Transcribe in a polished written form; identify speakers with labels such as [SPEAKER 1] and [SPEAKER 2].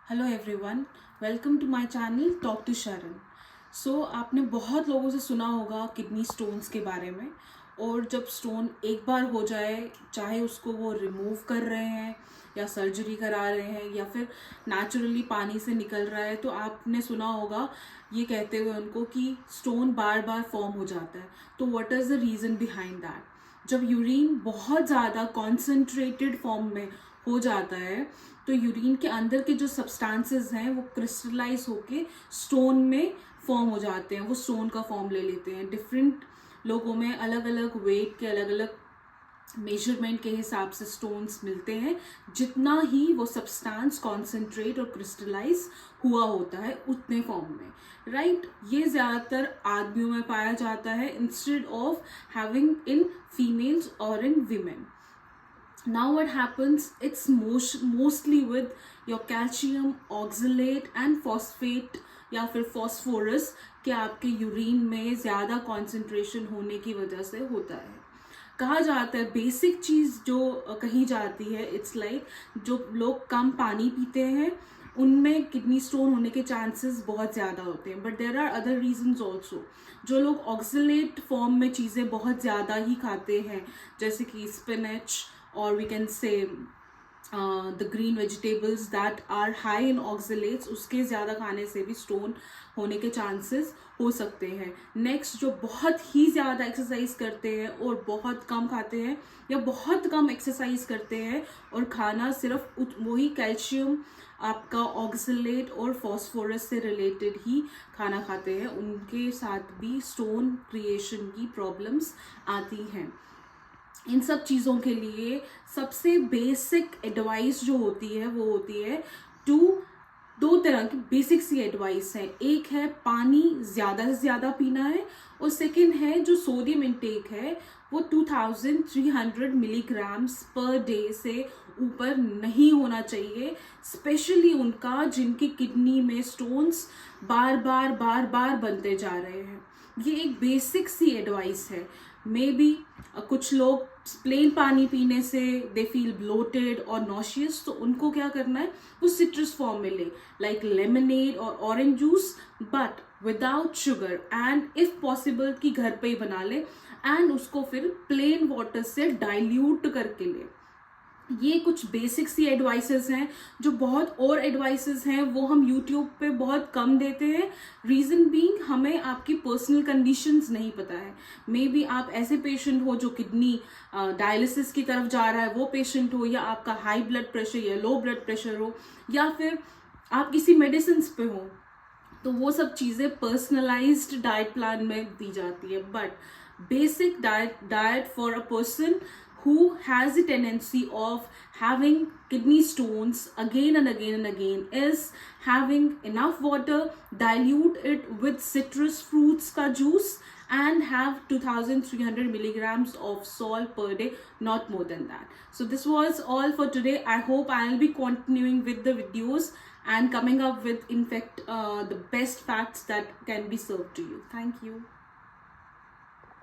[SPEAKER 1] Hello everyone, welcome to my channel talk to Sharan. आपने बहुत लोगों से सुना होगा किडनी स्टोन्स के बारे में। और जब स्टोन एक बार हो जाए, चाहे उसको वो रिमूव कर रहे हैं या सर्जरी करा रहे हैं या फिर नेचुरली पानी से निकल रहा है, तो आपने सुना होगा ये कहते हुए उनको कि स्टोन बार बार फॉर्म हो जाता है। तो what is the reason behind that? जब यूरिन बहुत ज़्यादा कॉन्सेंट्रेटेड फॉर्म में हो जाता है तो यूरिन के अंदर के जो सब्सटेंसेस हैं वो क्रिस्टलाइज होके स्टोन में फॉर्म हो जाते हैं, वो स्टोन का फॉर्म ले लेते हैं। डिफरेंट लोगों में अलग अलग वेट के अलग अलग मेजरमेंट के हिसाब से स्टोन्स मिलते हैं, जितना ही वो सब्सटेंस कॉन्सेंट्रेट और क्रिस्टलाइज हुआ होता है उतने फॉर्म में, राइट। ये ज़्यादातर आदमियों में पाया जाता है instead of having in females और इन women. Now what happens, it's mostly with your calcium oxalate and phosphate या फिर phosphorus के आपके यूरिन में ज़्यादा concentration होने की वजह से होता है। कहा जाता है बेसिक चीज़ जो कही जाती है, इट्स लाइक जो लोग कम पानी पीते हैं उनमें किडनी स्टोन होने के चांसेस बहुत ज़्यादा होते हैं। But there are other reasons also. जो लोग ऑक्सलेट फॉर्म में चीज़ें बहुत ज़्यादा ही खाते हैं, जैसे कि spinach or we can say the green vegetables that are high in oxalates, उसके ज़्यादा खाने से भी स्टोन होने के चांसेस हो सकते हैं। नेक्स्ट, जो बहुत ही ज़्यादा एक्सरसाइज करते हैं और बहुत कम खाते हैं, या बहुत कम एक्सरसाइज करते हैं और खाना सिर्फ वही कैल्शियम आपका ऑक्सलेट और फॉस्फोरस से रिलेटेड ही खाना खाते हैं, उनके साथ भी स्टोन क्रिएशन की प्रॉब्लम्स आती हैं। इन सब चीज़ों के लिए सबसे बेसिक एडवाइस जो होती है वो होती है दो तरह की बेसिक सी एडवाइस है। एक है पानी ज़्यादा से ज़्यादा पीना है, और सेकंड है जो सोडियम इनटेक है वो 2300 मिलीग्राम्स पर डे से ऊपर नहीं होना चाहिए, स्पेशली उनका जिनकी किडनी में स्टोन्स बार बार बनते जा रहे हैं। ये एक बेसिक सी एडवाइस है। मे बी कुछ लोग प्लेन पानी पीने से दे फील ब्लोटेड और नॉशियस, तो उनको क्या करना है, वो सिट्रस फॉर्म में ले, लाइक लेमनेड और orange juice, but without sugar, and if possible कि घर पे ही बना ले, एंड उसको फिर प्लेन वाटर से डाइल्यूट करके ले। ये कुछ बेसिक सी एडवाइसेस हैं। जो बहुत और एडवाइसेस हैं वो हम यूट्यूब पे बहुत कम देते हैं। रीज़न बीइंग हमें आपकी पर्सनल कंडीशंस नहीं पता है। मे बी आप ऐसे पेशेंट हो जो किडनी डायलिसिस की तरफ जा रहा है, वो पेशेंट हो, या आपका हाई ब्लड प्रेशर या लो ब्लड प्रेशर हो, या फिर आप किसी मेडिसिन पे हो, तो वो सब चीज़ें पर्सनलाइज्ड डाइट प्लान में दी जाती है। But basic diet for a person who has the tendency of having kidney stones again and again and again is having enough water, dilute it with citrus fruits ka juice, and have 2300 milligrams of salt per day, not more than that. So this was all for today. I hope I'll be continuing with the videos and coming up with in fact the best facts that can be served to you. Thank you.